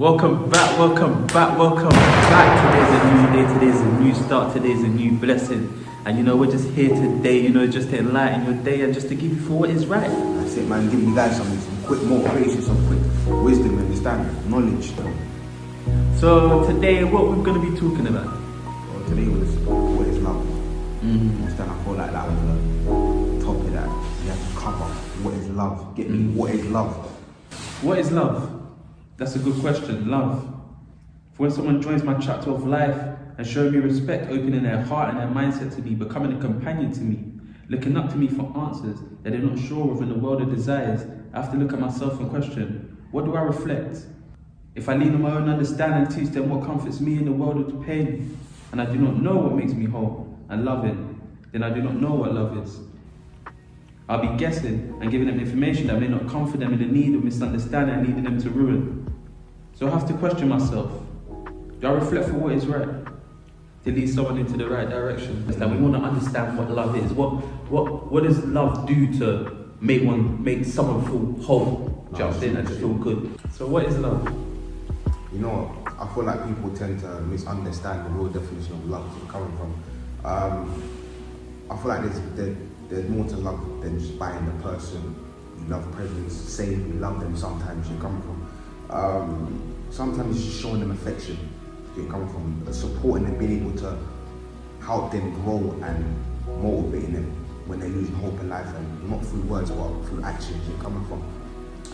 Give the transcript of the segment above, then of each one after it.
Welcome back. Today's a new day, today's a new start, today's a new blessing. And you know, we're just here today, just to enlighten your day and just to give you for what is right. That's it, man. Give you guys some quick motivation, some quick wisdom, understanding, knowledge. So today, what we're going to be talking about? Well, today was what is love. Understand? I feel like that was a topic that you have to cover. What is love? Get me, what is love? What is love? That's a good question. Love. For when someone joins my chapter of life and showing me respect, opening their heart and their mindset to me, becoming a companion to me, looking up to me for answers that they're not sure of in the world of desires, I have to look at myself and question, what do I reflect? If I lean on my own understanding and teach them what comforts me in the world of pain, and I do not know what makes me whole and loving, then I do not know what love is. I'll be guessing and giving them information that may not comfort them in the need of misunderstanding and leading them to ruin. So I have to question myself. Do I reflect for what is right? To lead someone into the right direction? It's that we want to understand what love is. What does love do to make someone feel whole? Just in and to feel good. So what is love? You know, I feel like people tend to misunderstand the real definition of love where it's coming from. I feel like there's more to love than just buying the person. You love presence, saying you love them sometimes you're coming from. Sometimes it's just showing them affection. You're coming from supporting them, being able to help them grow and motivating them when they're losing hope in life, and not through words but through actions. You're coming from.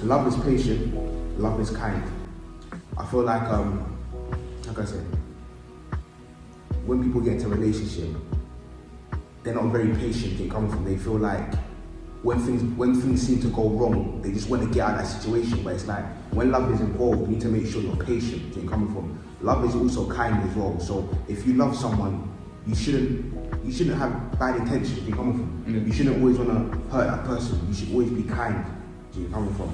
Love is patient, love is kind. I feel like I said, when people get into a relationship, they're not very patient. You're coming from. They feel like when things seem to go wrong, they just want to get out of that situation. But it's like when love is involved, you need to make sure you're patient. You're coming from. Love is also kind as well. So if you love someone, you shouldn't have bad intentions. You're coming from. You shouldn't always want to hurt that person. You should always be kind. You're coming from.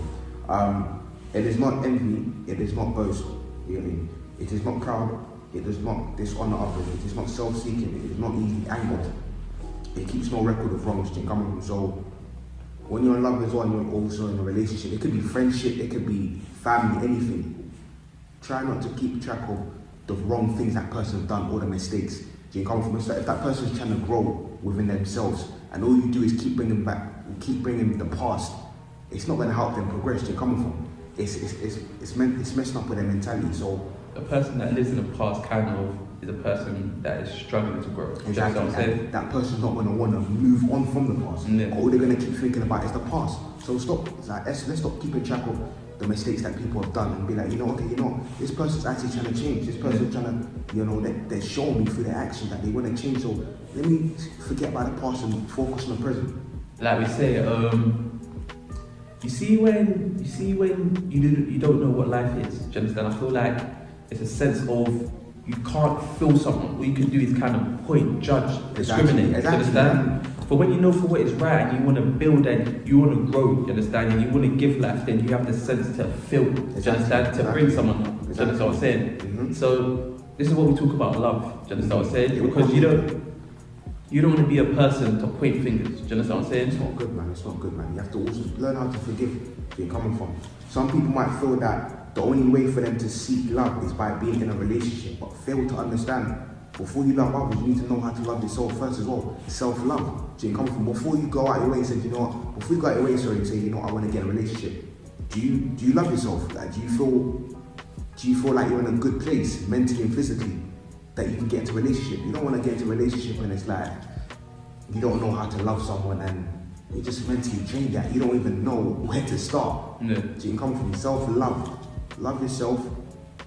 It is not envy. It is not boast. You know what I mean? It is not proud. It does not dishonor others. It is not self-seeking. It is not easily angered. It keeps no record of wrongs. You're coming from. So when you're in love as well, and you're also in a relationship, it could be friendship, it could be family, anything. Try not to keep track of the wrong things that person has done or the mistakes. Do you come from? It's like if that person is trying to grow within themselves and all you do is keep bringing the past, it's not going to help them progress. You're coming from. It's messing up with their mentality. So a person that lives in the past kind of is a person that is struggling to grow. Exactly. That person's not going to want to move on from the past. Yeah. All they're going to keep thinking about is the past. So stop. Let's stop keeping track of the mistakes that people have done and be like, this person's actually trying to change. This person's trying to, they're showing me through their actions that they want to change. So let me forget about the past and focus on the present. Like we say, you see when you don't know what life is. Do you understand? I feel like it's a sense of you can't feel something. All you can do is kind of point, judge, discriminate. Exactly. You understand? But when you know for what is right and you want to build and you want to grow, you understand, and you want to give life, then you have the sense to feel, you understand, to bring someone up. Do you understand what I'm saying? Mm-hmm. So this is what we talk about love. Do you understand what I'm saying? Because you don't want to be a person to point fingers. Do you understand what I'm saying? It's not good, man. It's not good, man. You have to also learn how to forgive where you're coming from. Some people might feel that the only way for them to seek love is by being in a relationship, but fail to understand before you love others, you need to know how to love yourself first as well. Self-love. So you come from before you go out your way and say, before you go out your way, and say, I want to get a relationship. Do you love yourself? Like, do you feel like you're in a good place mentally and physically that you can get into a relationship? You don't want to get into a relationship when it's like you don't know how to love someone and you're just mentally drained that you don't even know where to start. Yeah. So you can come from self-love. Love yourself,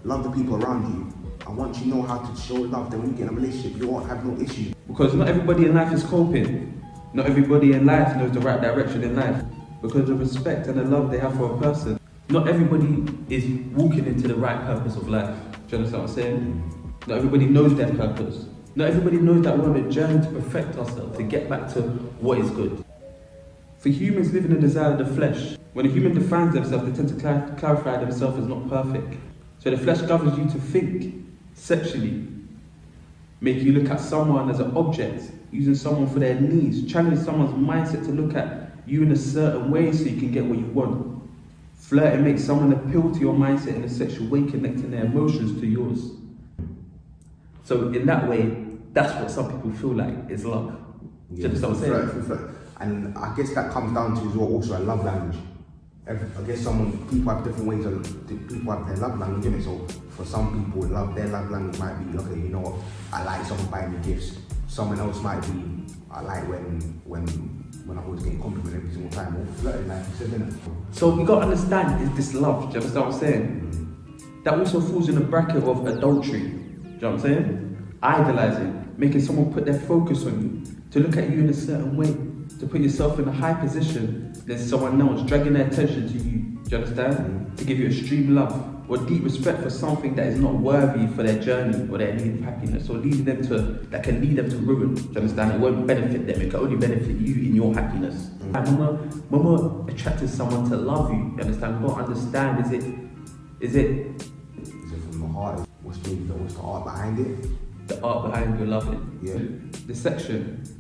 love the people around you. And once you know how to show love, then when you get in a relationship, you won't have no issue. Because not everybody in life is coping. Not everybody in life knows the right direction in life. Because of the respect and the love they have for a person. Not everybody is walking into the right purpose of life. Do you understand what I'm saying? Not everybody knows their purpose. Not everybody knows that we're on a journey to perfect ourselves, to get back to what is good. For humans living in the desire of the flesh, when a human defines themselves, they tend to clarify themselves as not perfect. So the flesh governs you to think sexually, make you look at someone as an object, using someone for their needs, challenge someone's mindset to look at you in a certain way so you can get what you want. Flirting makes someone appeal to your mindset in a sexual way, connecting their emotions to yours. So in that way, that's what some people feel like is love. Do you understand what I'm saying? And I guess that comes down to as well also a love language. I guess people have different ways people have their love language in it. So for some people, their love language might be, okay, you know what, I like someone buying me gifts. Someone else might be, I like when I always get complimented every single time. Or flirting, like you said, innit? So you got to understand, is this love? Do you understand what I'm saying? That also falls in the bracket of adultery. Do you know what I'm saying? Idolizing, making someone put their focus on you, to look at you in a certain way, to put yourself in a high position, then someone else dragging their attention to you. Do you understand? To give you extreme love or deep respect for something that is not worthy for their journey or their need of happiness, or that can lead them to ruin. Do you understand? It won't benefit them, it can only benefit you in your happiness. And when we're attracted to someone to love you understand? We've got to understand, is it from the heart? What's the art behind it? The art behind your loving. Yeah. The sections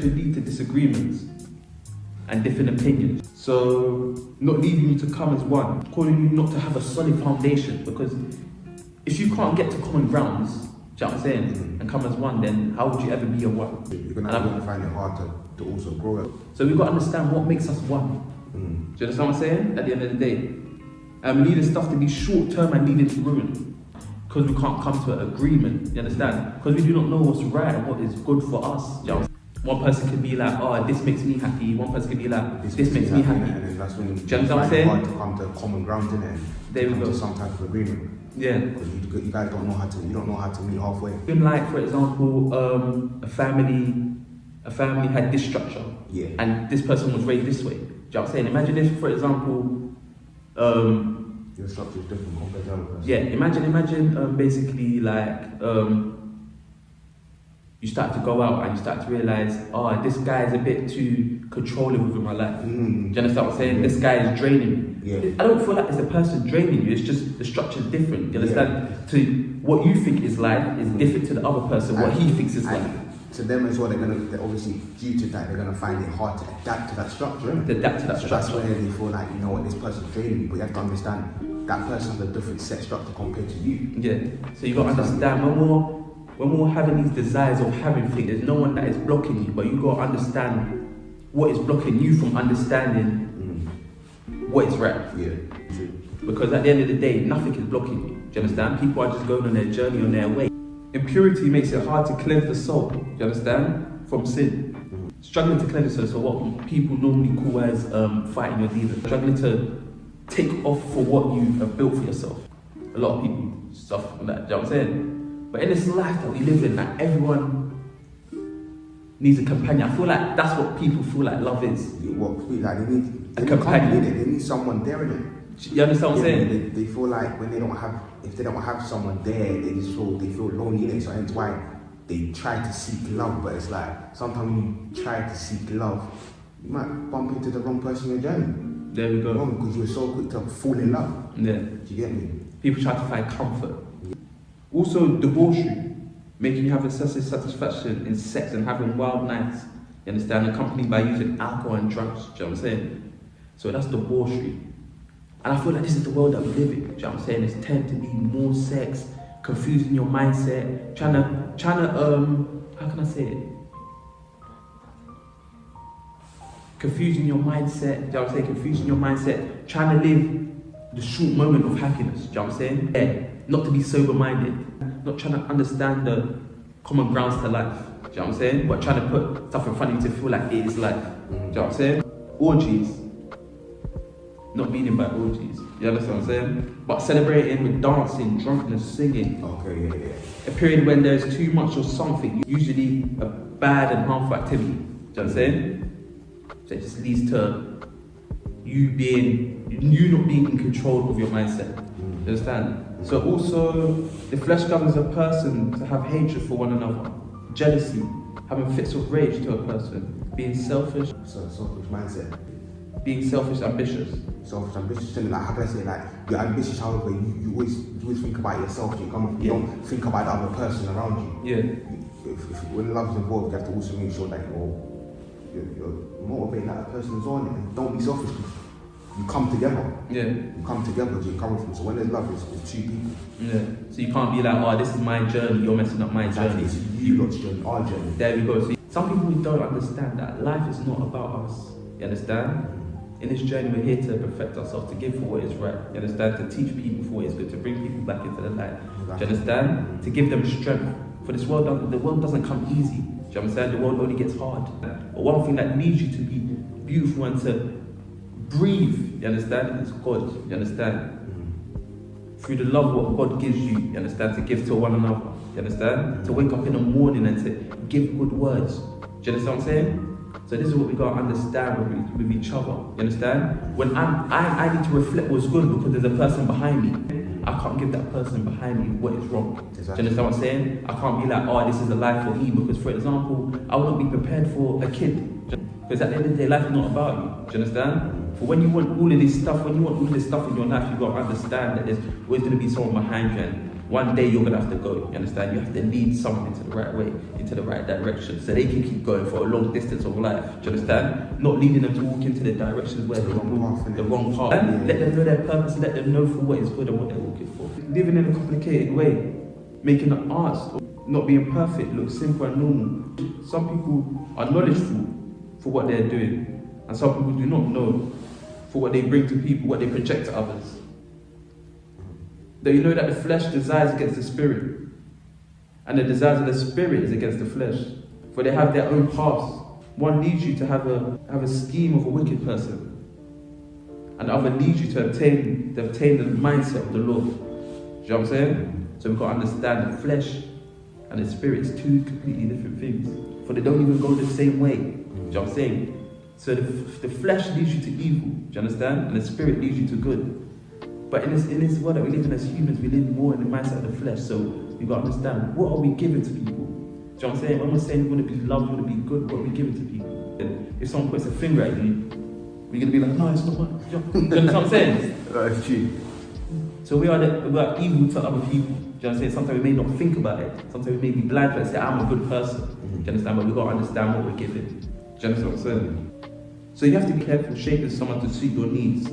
can lead to disagreements and different opinions. So, not leading you to come as one, calling you not to have a solid foundation, because if you can't get to common grounds, do you know what I'm saying, and come as one, then how would you ever be a one? You're gonna find it hard to also grow up. So we've got to understand what makes us one. Do you understand what I'm saying? At the end of the day, leading stuff to be short term and leading to ruin, because we can't come to an agreement. You understand? Because we do not know what's right and what is good for us. You know? One person can be like, oh, this makes me happy. One person can be like, this makes me happy. And then that's when you understand what I'm saying? Hard to come to common ground, in it. There we go. To some type of agreement. Yeah. Because you guys don't know how to meet halfway. In like, for example, a family had this structure. Yeah. And this person was raised this way. Do you know what I'm saying? Imagine if, for example, your structure is different compared to other person. Yeah. Imagine basically like you start to go out and you start to realise, oh, this guy is a bit too controlling within my life. Do you understand what I'm saying? This guy is draining me. Yeah. I don't feel like it's the person draining you, it's just the structure is different. You understand? Yeah. To what you think is life is different to the other person, what he thinks is life. To them as well, they're obviously, due to that, they're going to find it hard to adapt to that structure. So that's where they feel like, you know what, this person's draining me, but you have to understand that person has a different set structure compared to you. Yeah. So you got to understand, when we're having these desires of having things, there's no one that is blocking you, but you got to understand what is blocking you from understanding what is right. Yeah, true. Because at the end of the day, nothing is blocking you. Do you understand? People are just going on their journey, on their way. Impurity makes it hard to cleanse the soul. Do you understand? From sin. Struggling to cleanse the soul, so what people normally call as fighting your demons. Struggling to take off for what you have built for yourself. A lot of people suffer from that. Do you know what I'm saying? But in this life that we live in, like, everyone needs a companion. I feel like that's what people feel like love is. Like they need a companion. They need someone there in it. You understand what I'm saying? They feel like when if they don't have someone there, they feel lonely. So hence why they try to seek love. But it's like sometimes when you try to seek love, you might bump into the wrong person in your journey. There we go. Wrong, because you were so quick to fall in love. Yeah. Do you get me? People try to find comfort. Also, debauchery, making you have excessive satisfaction in sex and having wild nights, you understand, accompanied by using alcohol and drugs, do you know what I'm saying? So that's debauchery. And I feel like this is the world that we live in, do you know what I'm saying? It's tend to be more sex, confusing your mindset, trying to, how can I say it? Confusing your mindset, do you know what I'm saying? Confusing your mindset, trying to live the short moment of happiness, do you know what I'm saying? Yeah. Not to be sober-minded, not trying to understand the common grounds to life, do you know what I'm saying? But trying to put stuff in front of you to feel like it is life, do you know what I'm saying? Orgies, not meaning by orgies, you understand what I'm saying? But celebrating with dancing, drunkenness, singing. Okay, yeah. A period when there's too much of something, usually a bad and harmful activity, do you know what I'm saying? So it just leads to you not being in control of your mindset, you understand? So also, the flesh governs a person to have hatred for one another, jealousy, having fits of rage to a person, being selfish. So selfish mindset. Being selfish, ambitious. Selfish, ambitious, like, how can I say, like, you're ambitious, however, you always think about yourself, you don't think about the other person around you. Yeah. When love's involved, you have to also make sure that you're motivating that person is on it, and don't be selfish. you come together. Yeah. You come together, do you come from? So when there's love, it's two people. Yeah. So you can't be like, oh, this is my journey, you're messing up my journey. It's you lot's journey, our journey. There we go. So some people don't understand that life is not about us. You understand? In this journey, we're here to perfect ourselves, to give for what is right. You understand? To teach people for what is good, to bring people back into the light. Do you understand? To give them strength. For this world, the world doesn't come easy. Do you understand? The world only gets hard. But one thing that leads you to be beautiful and to breathe, you understand, is God. You understand? Through the love what God gives you, you understand, to give to one another. You understand? To wake up in the morning and to give good words. Do you understand what I'm saying? So this is what we gotta understand with each other. You understand? When I need to reflect what's good because there's a person behind me. I can't give that person behind me what is wrong. Exactly. Do you understand what I'm saying? I can't be like, oh, this is a life for me, because for example, I wouldn't be prepared for a kid. Because at the end of the day, life is not about you. Do you understand? For when you want all of this stuff, when you want all this stuff in your life, you gotta understand that there's always gonna be someone behind you, and one day you're gonna have to go. You understand? You have to lead someone into the right way, into the right direction, so they can keep going for a long distance of life. Do you understand? Not leading them to walk into the directions where the wrong path. And let them know their purpose, and let them know for what is good and what they're walking for. Living in a complicated way, making the arts not being perfect look simple and normal. Some people are knowledgeable for what they're doing, and some people do not know for what they bring to people, what they project to others. Though you know that the flesh desires against the spirit, and the desires of the spirit is against the flesh, for they have their own paths. One leads you to have a scheme of a wicked person, and the other leads you to obtain the mindset of the Lord. Do you know what I'm saying? So we've got to understand the flesh and the spirit is two completely different things, for they don't even go the same way. Do you know what I'm saying? So the flesh leads you to evil, do you understand? And the spirit leads you to good. But in this world that we live in as humans, we live more in the mindset of the flesh. So we've got to understand, what are we giving to people? Do you know what I'm saying? When we're saying we want to be loved, we want to be good, what are we giving to people? And if someone points a finger at you, we're going to be like, no, it's not mine. Do you know what I'm saying? That's true. So we are evil to other people. Do you know what I'm saying? Sometimes we may not think about it. Sometimes we may be blind to it and say, I'm a good person. Do you understand? But we've got to understand what we're giving. Do you understand what I'm saying? So you have to be careful shaping someone to suit your needs,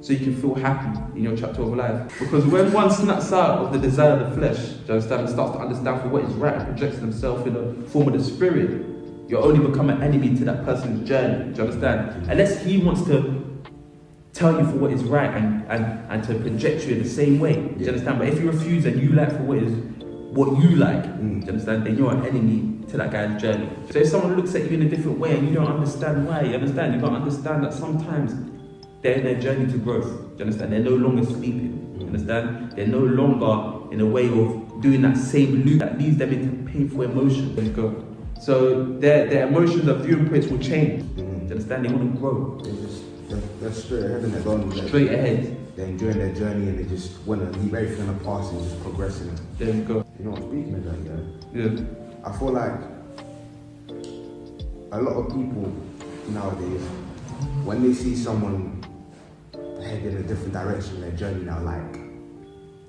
so you can feel happy in your chapter of life. Because when one snaps out of the desire of the flesh, do you understand, and starts to understand for what is right and projects themselves in the form of the spirit, you only become an enemy to that person's journey. Do you understand? Unless he wants to tell you for what is right and to project you in the same way. Do you understand? But if you refuse and you like for what you like, do you understand, then you're an enemy to that guy's journey. So if someone looks at you in a different way and you don't understand why, you understand? You've got to understand that sometimes they're in their journey to growth. Do you understand? They're no longer sleeping. You understand? They're no longer in a way of doing that same loop that leads them into painful emotions. There you go. So their emotions of viewing points will change. Do you understand? They want to grow. They're straight ahead and they're going straight ahead. They're enjoying their journey and they just want to leave everything in the past and just progressing. There you go. You know what I'm speaking of that, Yeah. I feel like a lot of people nowadays, when they see someone head in a different direction in their journey now, like,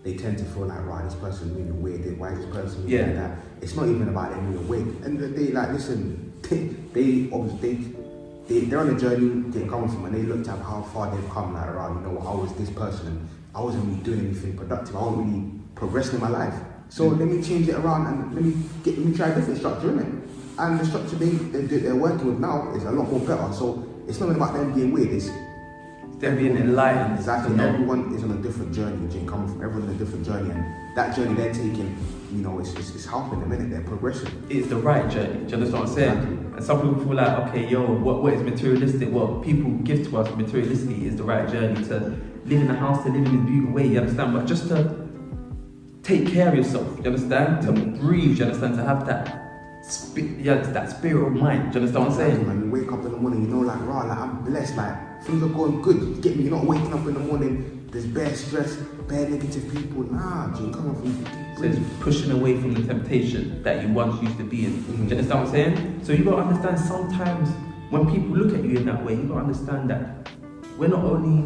they tend to feel like, right, this person's moving weird, why is this person moving like that? It's not even about them moving weird. And they like, listen, they're on a journey they're coming from, and they looked at how far they've come, like, right, you know what, I was this person and I wasn't really doing anything productive, I wasn't really progressing in my life. So let me change it around and let me try a different structure, innit? And the structure they're working with now is a lot more better. So it's not about them being weird, it's them being enlightened. Exactly. Everyone is on a different journey, coming from everyone on a different journey, and that journey they're taking, you know, it's helping them, innit? They're progressing. It's the right journey. Do you understand what I'm saying? Exactly. And some people feel like, okay, what is materialistic? What people give to us materialistically is the right journey, to live in a house, to live in a beautiful way. You understand? But just to take care of yourself. You understand? To breathe. You understand? To have that. That spirit of mind. Do you understand what I'm saying? Man, you wake up in the morning, you know, like, right, like, I'm blessed, like, things are going good. You get me? You're not waking up in the morning, there's bare stress, bare negative people. Nah, G, come on, from. So it's pushing away from the temptation that you once used to be in. Do you understand what I'm saying? So you got to understand, sometimes when people look at you in that way, you got to understand that there's not only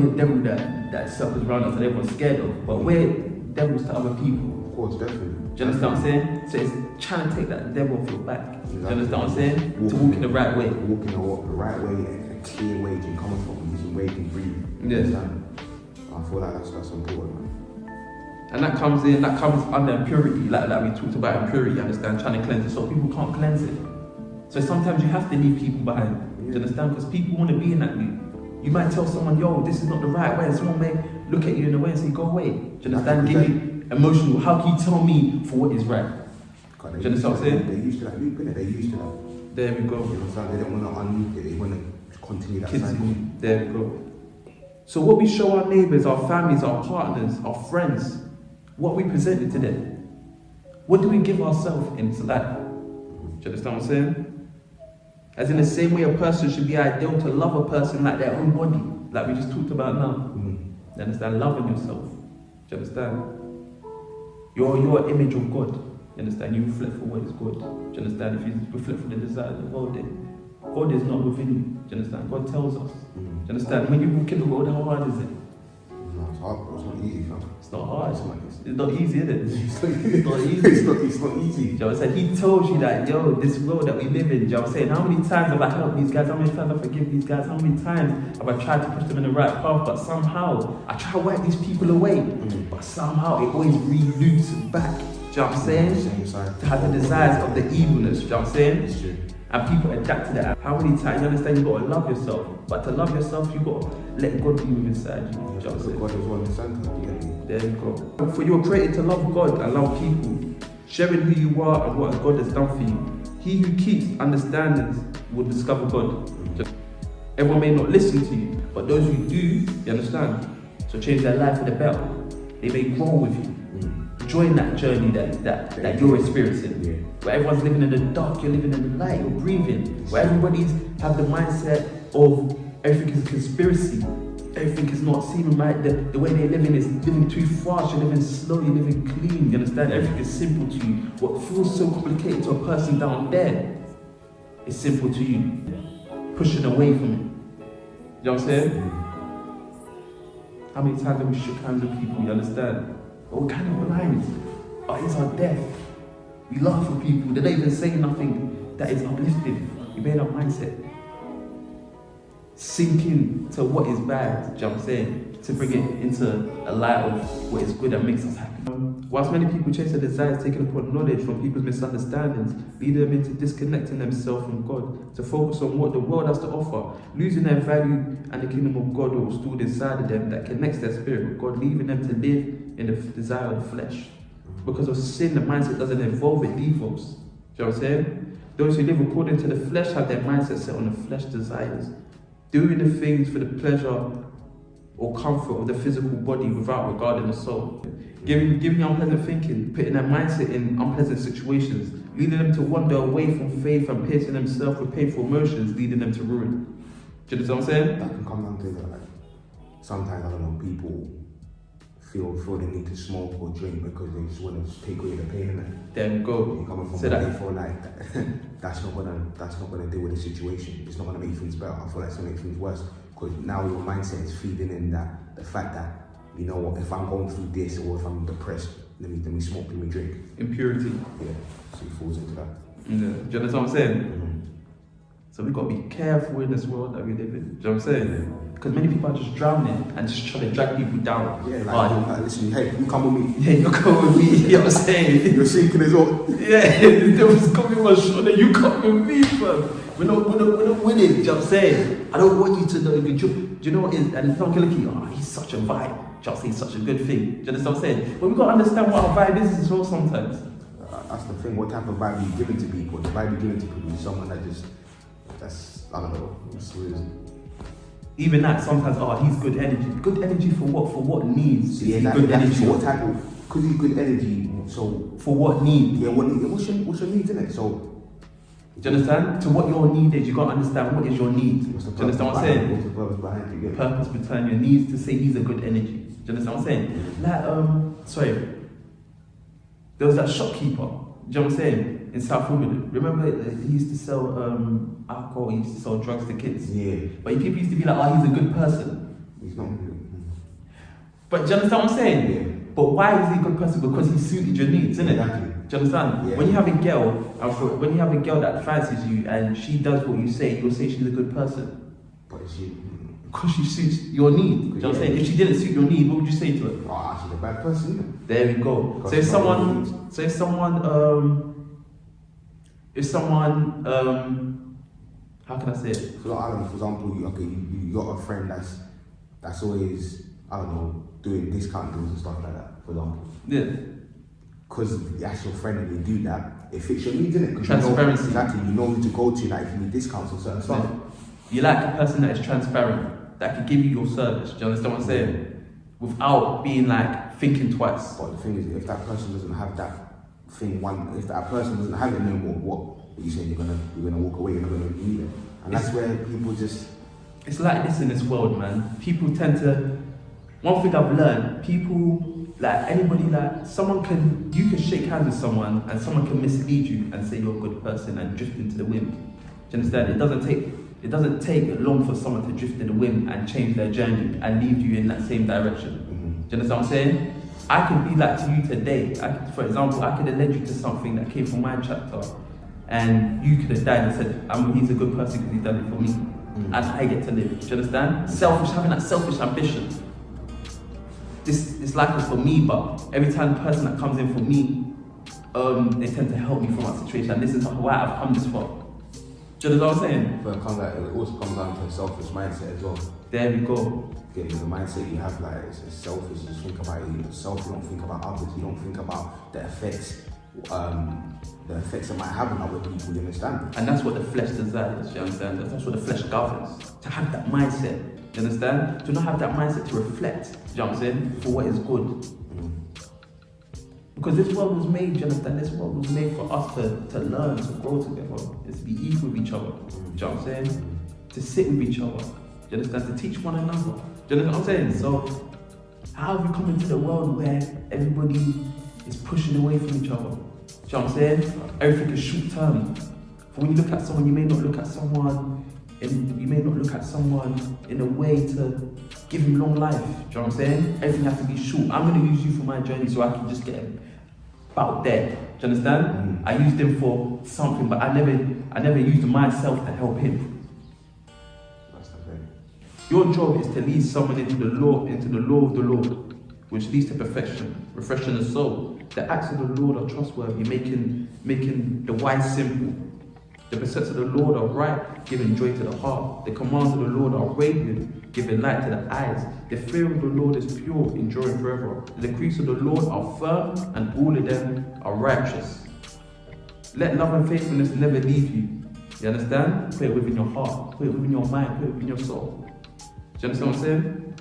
a devil that circles around us and everyone's scared of, but we're devils to other people. Of course, definitely. Do you understand what I'm saying? So it's trying to take that devil off your back. Exactly. Do you understand what I'm saying? To walk in the right way. Walk in the right way, clear way to come from, using way to breathe. Yes. I feel like that's important, man. And that comes under impurity, like we talked about impurity, you understand, trying to cleanse it, so people can't cleanse it. So sometimes you have to leave people behind, do you understand? Because people want to be in that mood. You might tell someone, yo, this is not the right way, and someone may look at you in a way and say, go away. Do you understand? Give you emotional, how can you tell me for what is right? Do you understand what I'm saying? They're used to that loop, innit? They're used to that. There we go. You understand? They don't want to unloop it, they want to continue that cycle. There we go. So what we show our neighbours, our families, our partners, our friends, what we presented to them, what do we give ourselves into that? Do you understand what I'm saying? As in the same way a person should be ideal to love a person like their own body, like we just talked about now. You understand? Loving yourself. Do you understand? You're an image of God. You understand? You reflect for what is good. Do you understand? If you reflect for the desire of the world, then God is not within you. Do you understand? God tells us. Do you understand? When you walk in the world, how hard is it? No, it's hard, bro. It's not easy, fam. It's not hard. It's not easy, is it? It's not easy. It's not easy. It's not easy. Do you know what I'm saying? He told you that, yo, this world that we live in, do you know what I'm saying? How many times have I helped these guys? How many times have I forgiven these guys? How many times have I tried to push them in the right path? But somehow, I try to wipe these people away. But somehow, it always re-loops back. Do you know what I'm saying? Same side. To have the desires of the evilness, do you know what I'm saying? It's true. And people adapt to that. How many times, you understand, you got to love yourself. But to love yourself, you got to let God be with inside you. Do you know what I'm saying? God is one in the center. There you go. For you were created to love God and love people, sharing who you are and what God has done for you. He who keeps understandings will discover God. Everyone may not listen to you, but those who do, you understand, so change their life for the better. They may grow with you. Join that journey that you're experiencing. Yeah. Where everyone's living in the dark, you're living in the light, you're breathing. Where everybody's have the mindset of everything is a conspiracy. Everything is not seeming right. The way they're living is living too fast, you're living slow, you're living clean, you understand? Everything is simple to you. What feels so complicated to a person down there is simple to you. Pushing away from it. You know what I'm saying? How many times have we shook hands with people, you understand? But we're kind of blind. Our eyes are deaf. We laugh at people, they don't even say nothing that is uplifting. We made our mindset sink in to what is bad, do you know what I'm saying? To bring it into a light of what is good and makes us happy. Whilst many people chase their desires taken upon knowledge from people's misunderstandings, leading them into disconnecting themselves from God, to focus on what the world has to offer, losing their value and the kingdom of God was stored inside of them that connects their spirit with God, leaving them to live in the desire of the flesh. Because of sin, the mindset doesn't evolve, it devolves. Do you know what I'm saying? Those who live according to the flesh have their mindset set on the flesh desires, doing the things for the pleasure or comfort of the physical body without regarding the soul. Giving unpleasant thinking, putting their mindset in unpleasant situations, leading them to wander away from faith and piercing themselves with painful emotions, leading them to ruin. Do you know what I'm saying? That can come down to like, sometimes, I don't know, people feel they need to smoke or drink because they just want to take away the pain in it. There we go. You're coming from so a for like that's not gonna deal with the situation. It's not gonna make things better. I feel like it's gonna make things worse because now your mindset is feeding in that the fact that, you know what, if I'm going through this or if I'm depressed, let me smoke, let me drink. Impurity. Yeah, so he falls into that. Yeah. Do you understand what I'm saying? So we've got to be careful in this world that we live in. Do you know what I'm saying? Because many people are just drowning and just trying to drag people down. Yeah, like listen, hey, you come with me. Yeah, you come with me. You know what I'm saying? You're sinking as well. Yeah, there was coming one shot that you come with me, fam. We're not winning. Do you know what I'm saying? I don't want you to know. Do you know what is? And some people look at you, he's such a vibe. Do you know what I'm saying? Such a good thing. Do you understand what I'm saying? But we've got to understand what our vibe is as well sometimes. That's the thing. What type of vibe you giving to people? The vibe you're giving to people is someone that's I don't know. Even that, sometimes, he's good energy. Good energy for what? For what needs? Yeah, good energy. So what type of? Could he good energy? So for what need? Yeah, what's your needs in it? So. Do you understand? To what your need is, you got to understand what is your need. Do you understand what I'm saying? What's the purpose behind it? Yeah. Purpose behind your needs to say he's a good energy. Do you understand what I'm saying? Like, there was that shopkeeper. Do you know what I'm saying? In South Wimbledon. Remember, he used to sell alcohol, he used to sell drugs to kids. Yeah. But people used to be like, he's a good person. He's not good. But do you understand what I'm saying? Yeah. But why is he a good person? Because he suited your needs, isn't it? Exactly. Do you understand? Yeah. When you have a girl that fancies you and she does what you say, you'll say she's a good person. But is she? Because she suits your need. Do you know what I'm saying? If she didn't suit your need, what would you say to her? Oh, she's a bad person, isn't it? There we go. So if someone, how can I say it? So I don't know, for example, you got a friend that's always, I don't know, doing discount deals and stuff like that, for example. Yeah. Because that's your friend and they do that, it fits your needs, isn't it? Transparency. Exactly, you know who to go to, like if you need discounts or certain stuff. You like a person that is transparent, that can give you your service. Do you understand what I'm saying? Without being like thinking twice. But the thing is, if that person doesn't have that thing, if that person doesn't have it no more, what you saying? You're gonna walk away. You're not gonna need it, and that's where people just. It's like this in this world, man. People tend to. One thing I've learned, people like anybody you can shake hands with someone and someone can mislead you and say you're a good person and drift into the wind. Do you understand? It doesn't take long for someone to drift in the wind and change their journey and lead you in that same direction. Do you understand what I'm saying? I can be like to you today. For example, I could have led you to something that came from my chapter, and you could have died and said, he's a good person because he's done it for me, and I get to live. Do you understand? Having that selfish ambition. This life is for me, but every time the person that comes in for me, they tend to help me from that situation, and this is why I've come this far. Do you know what I'm saying? But it also comes down to a selfish mindset as well. There we go. The mindset you have, like, it's selfish. You just think about yourself. You don't think about others. You don't think about the effects it might have on other people. You understand? And that's what the flesh desires. You understand? That's what the flesh governs. To have that mindset. You understand? To not have that mindset to reflect. You know what I'm saying? For what is good. Because this world was made, do you understand? This world was made for us to learn, to grow together, is to be equal with each other. Do you know what I'm saying? To sit with each other. Do you understand? To teach one another. Do you know what I'm saying? So, how have we come into the world where everybody is pushing away from each other? Do you know what I'm saying? Everything is short term. For when you look at someone, you may not look at someone in a way to give him long life. Do you know what I'm saying? Everything has to be short. I'm going to use you for my journey so I can just get about there. Do you understand? I used him for something, but I never used myself to help him. That's the thing. Your job is to lead someone into the law of the Lord, which leads to perfection, refreshing the soul. The acts of the Lord are trustworthy, making the wise simple. The precepts of the Lord are right, giving joy to the heart. The commands of the Lord are radiant, giving light to the eyes. The fear of the Lord is pure, enduring forever. The decrees of the Lord are firm, and all of them are righteous. Let love and faithfulness never leave you. You understand? Put it within your heart, put it within your mind, put it within your soul. Do you understand what I'm saying?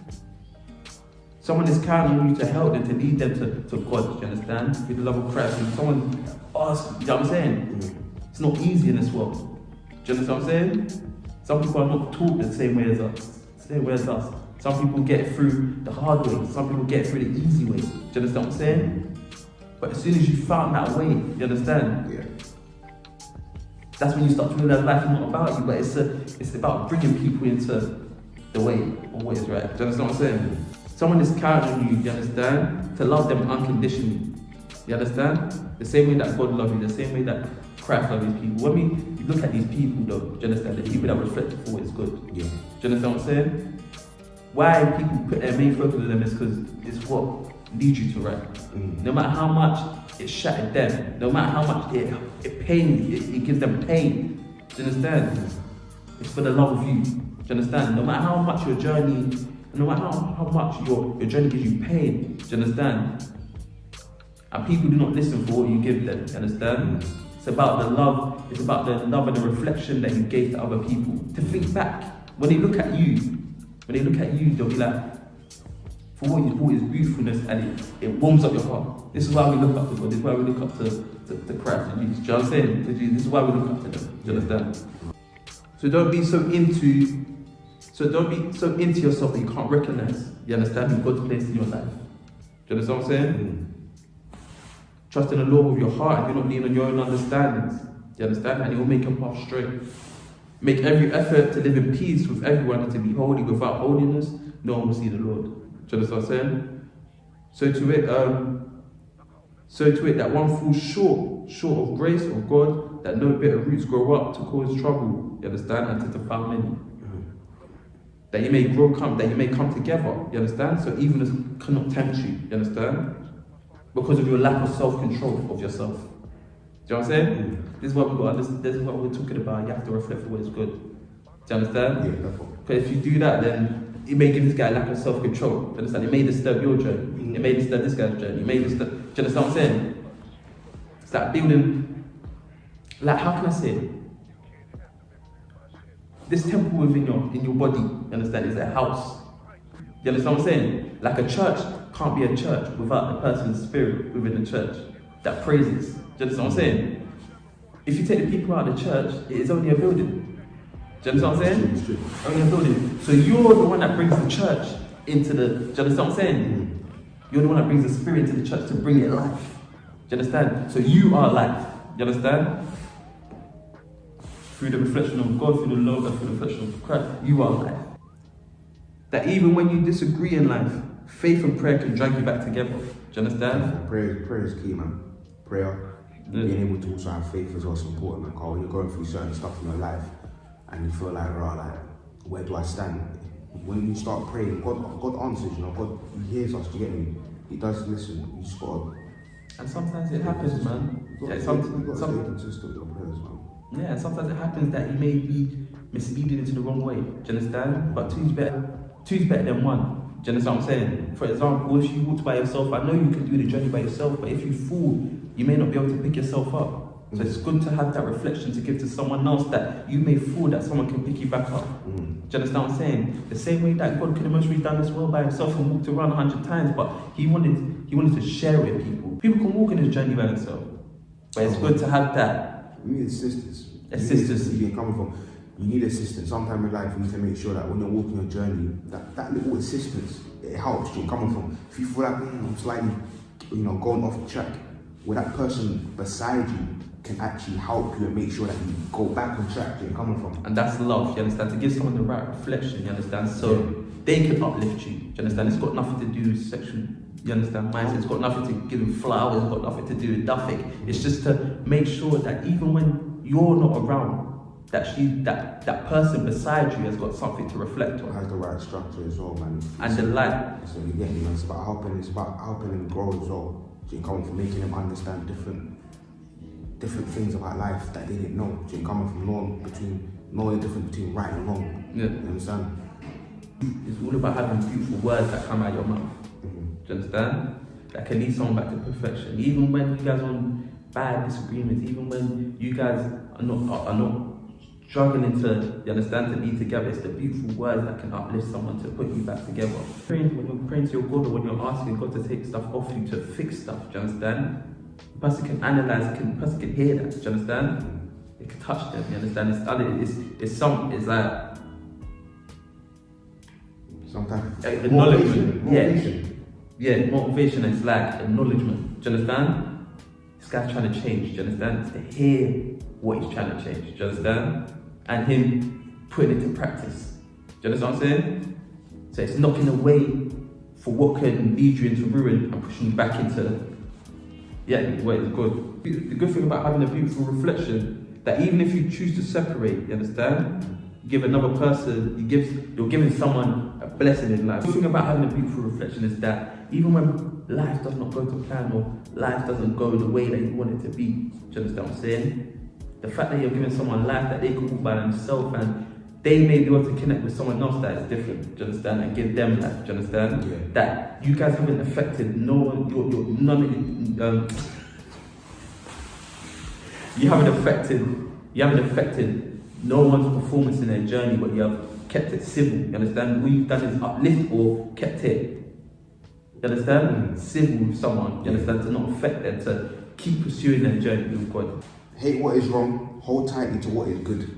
Someone is counting on you to help them, to lead them to God. Do you understand? With the love of Christ. When someone asks, you know what I'm saying? It's not easy in this world. Do you understand what I'm saying? Some people are not taught the same way as us. Some people get it through the hard way. Some people get it through the easy way. Do you understand what I'm saying? But as soon as you found that way, you understand? Yeah. That's when you start to realize life is not about you, but it's about bringing people into the way of what is right. Do you understand what I'm saying? Someone is counting on you, you understand? To love them unconditionally. You understand? The same way that God loves you, the same way that Christ loves his people. When we look at these people though, do you understand? The people that reflect for what is good. Yeah. Do you understand what I'm saying? Why people put their main focus on them is because it's what leads you to right. No matter how much it shattered them, no matter how much it pains, it gives them pain. Do you understand? It's for the love of you. Do you understand? No matter how much your journey, no matter how much your journey gives you pain, do you understand? And people do not listen for what you give them, do you understand? It's about the love, and the reflection that you gave to other people. To think back, when they look at you, they'll be like, for what you brought is beautifulness, and it warms up your heart. This is why we look up to God, this is why we look up to Christ and Jesus. Do you know what I'm saying? This is why we look up to them. Do you understand? So don't be so into yourself that you can't recognize, you understand, who God's placed in your life. Do you understand what I'm saying? Trust in the Lord with your heart and do not lean on your own understandings. Do you understand? And He will make your path straight. Make every effort to live in peace with everyone and to be holy. Without holiness, no one will see the Lord. Do you understand what I'm saying? So to it that one falls short of grace of God, that no bitter roots grow up to cause trouble. You understand? And to defile many. that you may that you may come together, you understand? So even this cannot tempt you, you understand? Because of your lack of self-control of yourself. Do you know what I'm saying? This is what we're talking about. You have to reflect for what is good. Do you understand? Yeah, definitely. But if you do that, then it may give this guy a lack of self-control. Do you understand? It may disturb your journey. It may disturb this guy's journey. It may disturb. Do you understand what I'm saying? It's like building, like, how can I say it? This temple within your body, you understand, is a house. You understand what I'm saying? Like a church can't be a church without the person's spirit within the church that praises. Do you understand what I'm saying? If you take the people out of the church, it is only a building. Do you understand what I'm saying? Only a building. So you're the one that brings the church into the, do you understand what I'm saying? You're the one that brings the spirit into the church to bring it life. Do you understand? So you are life. Do you understand? Through the reflection of God, through the love, and through the reflection of Christ, you are life. That even when you disagree in life, faith and prayer can drag you back together. Do you understand? Prayer is key, man. Prayer, being able to also have faith is also important. Like, when you're going through certain stuff in your life and you feel like, where do I stand? When you start praying, God answers, God hears us, do you get me? He does listen. You just gotta. And sometimes it happens, man. Sometimes stay consistent with your prayers, man. Yeah, and sometimes it happens that you may be misleading into the wrong way. Do you understand? But two's better than one. Do you understand what I'm saying? For example, if you walk by yourself, I know you can do the journey by yourself, but if you fall, you may not be able to pick yourself up. So it's good to have that reflection to give to someone else that you may fall, that someone can pick you back up. Do you understand what I'm saying? The same way that God could have most really done this well by himself and walked around 100 times, but he wanted to share it with people. People can walk in this journey by themselves, but it's good to have that. You need assistance. You need assistance. Sometimes in life, you need to make sure that when you're walking your journey, that little assistance, it helps you coming from. If you feel like I'm slightly, going off the track, where that person beside you can actually help you and make sure that you go back on track where you're coming from. And that's love, you understand? To give someone the right reflection, you understand? So they can uplift you, do you understand? It's got nothing to do with sexual, you understand, mindset. It's got nothing to give them flowers, it's got nothing to do with nothing. It's just to make sure that even when you're not around, that person beside you has got something to reflect on. Has the right structure as well, man. And the light. So you get me, man. It's about helping them grow as well. So you come from making them understand different things about life that they didn't know. So you're coming from knowing the difference between right and wrong. Yeah. You understand? It's all about having beautiful words that come out of your mouth. Do you understand? That can lead someone back to perfection. Even when you guys are on bad disagreements, even when you guys are not struggling to, you understand, to be together, it's the beautiful words that can uplift someone to put you back together. When you're praying to your God, or when you're asking God to take stuff off you, to fix stuff, do you understand? The person can analyze, the person can hear that, do you understand? It can touch them, you understand? It's like sometimes acknowledgement. Yeah, motivation is like acknowledgement. Do you understand? This guy's trying to change, do you understand? To hear what he's trying to change, do you understand? And him putting it to practice. Do you understand what I'm saying? So it's knocking away for what can lead you into ruin and pushing you back into what is good. The good thing about having a beautiful reflection, that even if you choose to separate, you understand? You give another person, you're giving someone a blessing in life. The good thing about having a beautiful reflection is that even when life does not go to plan, or life doesn't go the way that you want it to be, do you understand what I'm saying? The fact that you're giving someone life that they can walk by themselves and they may be able to connect with someone else that is different, do you understand? And give them life, do you understand? Yeah. That you guys haven't affected no one, you haven't affected no one's performance in their journey, but you have kept it civil, you understand? What you've done is uplift or kept it, you understand? Civil with someone, you understand? To not affect them, to keep pursuing their journey with God. Hate what is wrong, hold tightly to what is good.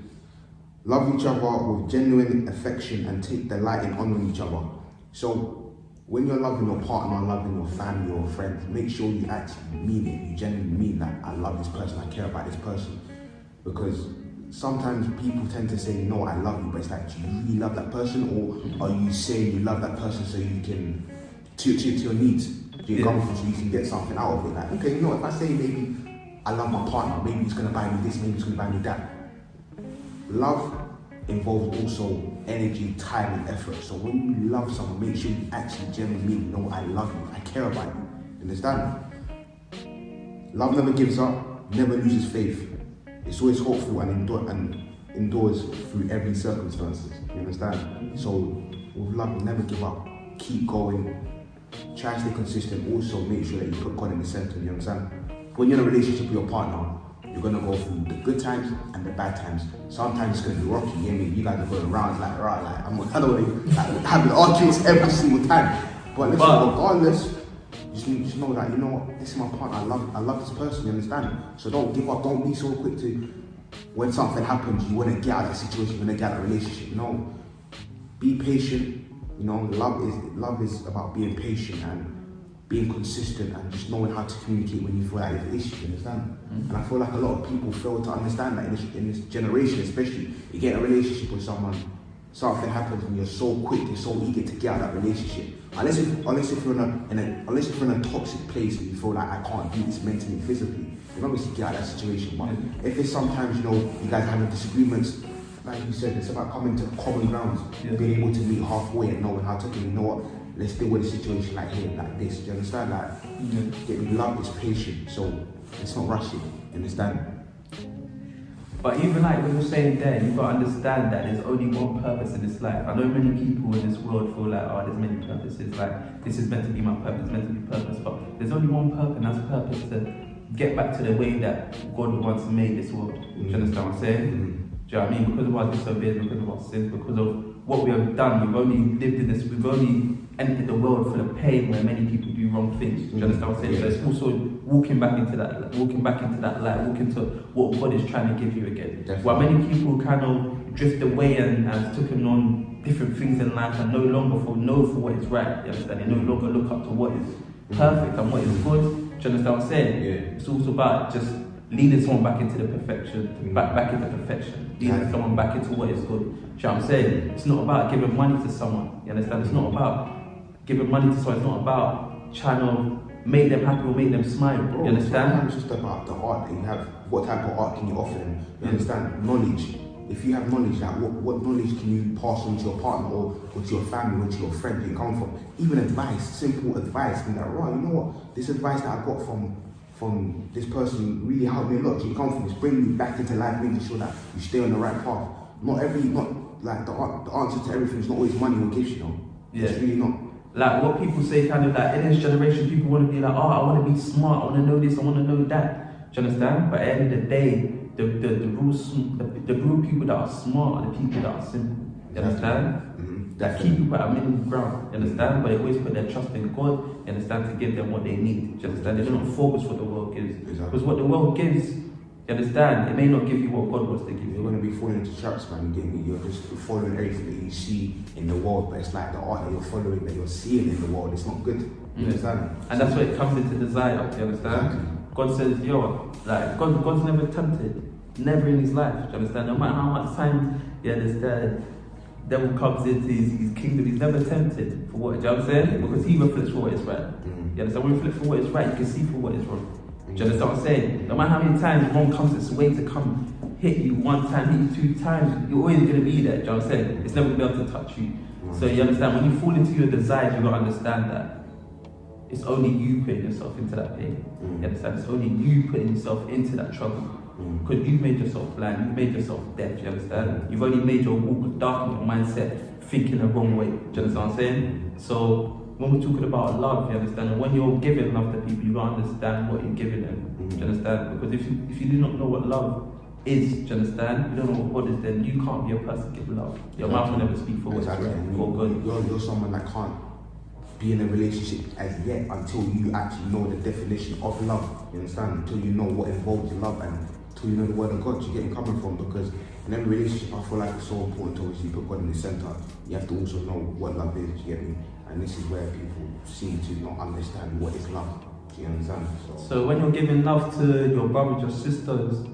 Love each other with genuine affection and take delight in honoring each other. So when you're loving your partner, loving your family or friends, make sure you actually mean it. You genuinely mean that I love this person, I care about this person. Because sometimes people tend to say, no, I love you, but it's like, do you really love that person? Or are you saying you love that person so you can, to your needs, to your comfort, so you can get something out of it? Like, okay, you know, if I say maybe I love my partner, maybe he's going to buy me this, maybe he's going to buy me that. Love involves also energy, time, and effort. So when you love someone, make sure you actually genuinely mean, no, I love you, I care about you. Understand? Love never gives up, never loses faith. It's always hopeful and endures through every circumstances. You understand? So with love, never give up. Keep going. Try to stay consistent. Also make sure that you put God in the center. You understand? When you're in a relationship with your partner, you're gonna go through the good times and the bad times. Sometimes it's gonna be rocky. You know, you guys are going around like right, like I don't want to having arguments every single time. But listen, regardless, just know that, you know what, this is my partner. I love this person. You understand? So don't give up. Don't be so quick to, when something happens, you want to get out of that situation. You want to get out of that relationship. No, be patient. You know, love is about being patient and being consistent and just knowing how to communicate when you feel like there's an issue. You understand? And I feel like a lot of people fail to understand that in this generation, especially. You get in a relationship with someone, something happens and you're so quick, you're so eager to get out of that relationship. Unless if you're in a toxic place and you feel like I can't do this mentally, physically, you're not going to get out of that situation. But if it's sometimes, you know, you guys are having disagreements, like you said, it's about coming to common grounds, being able to meet halfway and knowing how to, you know what, let's deal with a situation like here, like this. Do you understand? Like, love is patient, so it's not rushing. You understand? But even like when you're saying there, you've got to understand that there's only one purpose in this life. I know many people in this world feel like, oh, there's many purposes, like this is meant to be my purpose, meant to be purpose, but there's only one purpose, and that's purpose to get back to the way that God once made this world. Do you understand what I'm saying? Do you know what I mean? Because of our disobedience, because of our sins, because of what we have done, we've only lived in this, we've only entered the world full of pain where many people do wrong things. Do you understand what I'm saying? So it's also walking back into that light, walking to what God is trying to give you again. Definitely. While many people kind of drift away and taken on different things in life and no longer know for what is right. You understand? They no longer look up to what is perfect and what is good. Do you understand what I'm saying? Yeah. It's also about just leading someone back into the perfection, back into perfection, leading someone back into what is good. Do you know what I'm saying? It's not about giving money to someone. You understand? It's not about giving money to someone. It's not about trying to make them happy or make them smile. Bro, you understand? It's just about the art that you have. What type of art can you offer them? You understand? Knowledge. If you have knowledge, like what knowledge can you pass on to your partner or to your family or to your friend where you come from? Even advice, simple advice. And that, right, you know what? This advice that I got from this person really helped me a lot. So you come from this, bring me back into life, making sure that you stay on the right path. Not like the answer to everything is not always money or gifts, you know. Yeah. It's really not. Like what people say, kind of like in this generation, people want to be like, oh, I want to be smart, I want to know this, I want to know that. Do you understand? But at the end of the day, the real people that are smart are the people that are simple. You understand? That keep people at a middle ground. You understand? But they always put their trust in God. You understand? To give them what they need. Do you understand? They don't focus what the world gives. Because what the world gives, you understand, it may not give you what God wants to give you. You're going to be falling into traps, man. You're just following everything that you see in the world, but it's like the art that you're following, that you're seeing in the world, it's not good. You understand? And that's where it comes into desire. You understand? Exactly. God says, yo, like God's never tempted, never in his life. Do you understand? No matter how much times you understand, devil comes into his kingdom, he's never tempted for what. Do you know what I'm saying? Because he reflects for what is right. You understand? When you reflect for what is right, you can see for what is wrong. Do you understand what I'm saying? No matter how many times wrong comes its way to come hit you one time, hit you 2 times, you're always going to be there. Do you know what I'm saying? It's never going to be able to touch you. So you understand, when you fall into your desires, you've got to understand that it's only you putting yourself into that pain. You understand? It's only you putting yourself into that trouble. Because you've made yourself blind, you've made yourself deaf, you understand? You've only made your walk dark in your mindset, thinking the wrong way. Do you understand what I'm saying? So when we're talking about love, you understand? And when you're giving love to people, you gotta understand what you're giving them. Do you understand? Because if you do not know what love is, do you understand? You don't know what God is, then you can't be a person to give love. Your mouth will never speak for what's right or good. You're someone that can't be in a relationship as yet until you actually know the definition of love. You understand? Until you know what involves love and until you know the word of God. You get it coming from, because in every relationship I feel like it's so important to obviously put God in the center. You have to also know what love is. You get me? And this is where people seem to not understand what is love. Do you understand? So when you're giving love to your brothers, your sisters,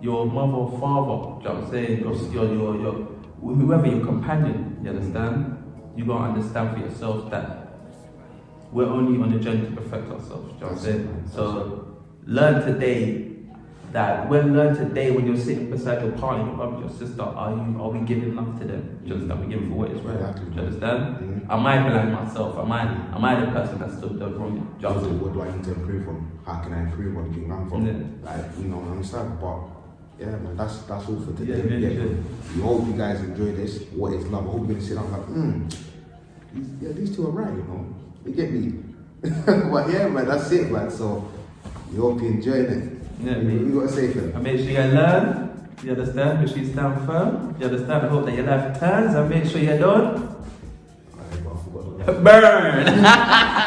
your mother or father, do you know what I'm saying? Your whoever your companion, you understand? You gotta understand for yourself that we're only on a journey to perfect ourselves. Do you know what I'm saying? So learn today that when learn today when you're sitting beside your partner, your brother, your sister, are we giving love to them? Do you understand? We give it for what it's worth. Exactly. Do you understand? Mm-hmm. Am I blind myself? Am I the person that's still done wrong? Just what do I need to improve on? How can I improve on being I'm from? Like, you know, understand? But yeah, man, that's all for today. We hope you guys enjoy this. What is love? I hope you're gonna sit down like, these two are right, you know. You get me? But yeah, man, that's it, man. So we hope you enjoyed it. Yeah, you gotta say for them. And make sure you learn. You understand? Make sure you stand firm. You understand? I hope that your life turns and make sure you're done. Burn!